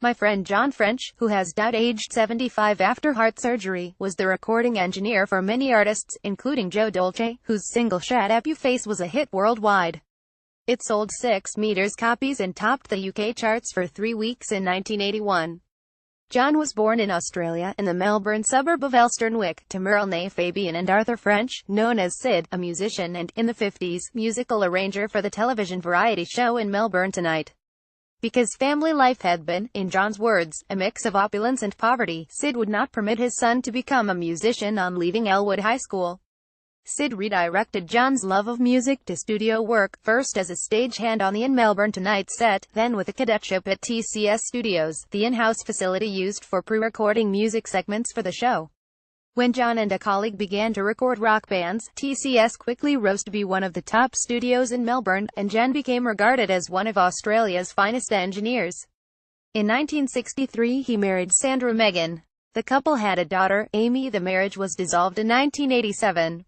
My friend John French, who has died aged 75 after heart surgery, was the recording engineer for many artists, including Joe Dolce, whose single Shut Up You Face was a hit worldwide. It sold 6 million copies and topped the UK charts for 3 weeks in 1981. John was born in Australia, in the Melbourne suburb of Elsternwick, to Merle Fabian and Arthur French, known as Sid, a musician and, in the 50s, musical arranger for the television variety show In Melbourne Tonight. Because family life had been, in John's words, a mix of opulence and poverty, Sid would not permit his son to become a musician on leaving Elwood High School. Sid redirected John's love of music to studio work, first as a stagehand on the In Melbourne Tonight set, then with a cadetship at TCS Studios, the in-house facility used for pre-recording music segments for the show. When John and a colleague began to record rock bands, TCS quickly rose to be one of the top studios in Melbourne, and John became regarded as one of Australia's finest engineers. In 1963 he married Sandra Megan. The couple had a daughter, Amy. The marriage was dissolved in 1987.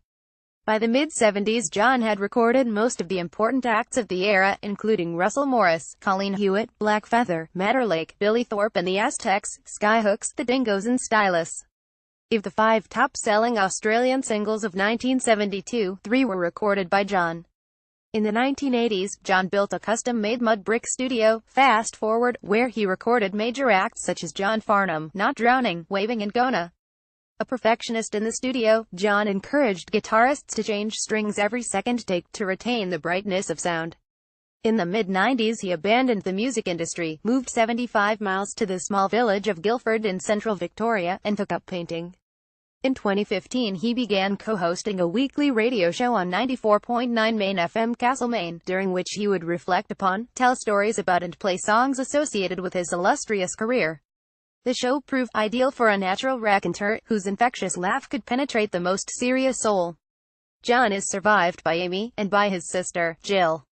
By the mid-70s John had recorded most of the important acts of the era, including Russell Morris, Colleen Hewitt, Black Feather, Matterlake, Billy Thorpe and the Aztecs, Skyhooks, the Dingoes and Stylus. Of the 5 top-selling Australian singles of 1972, 3 were recorded by John. In the 1980s, John built a custom-made mud brick studio, Fast Forward, where he recorded major acts such as John Farnham, Not Drowning, Waving and Gonna. A perfectionist in the studio, John encouraged guitarists to change strings every second take to retain the brightness of sound. In the mid-90s he abandoned the music industry, moved 75 miles to the small village of Guildford in central Victoria, and took up painting. In 2015 he began co-hosting a weekly radio show on 94.9 Main FM Castlemaine, during which he would reflect upon, tell stories about and play songs associated with his illustrious career. The show proved ideal for a natural raconteur, whose infectious laugh could penetrate the most serious soul. John is survived by Amy, and by his sister, Jill.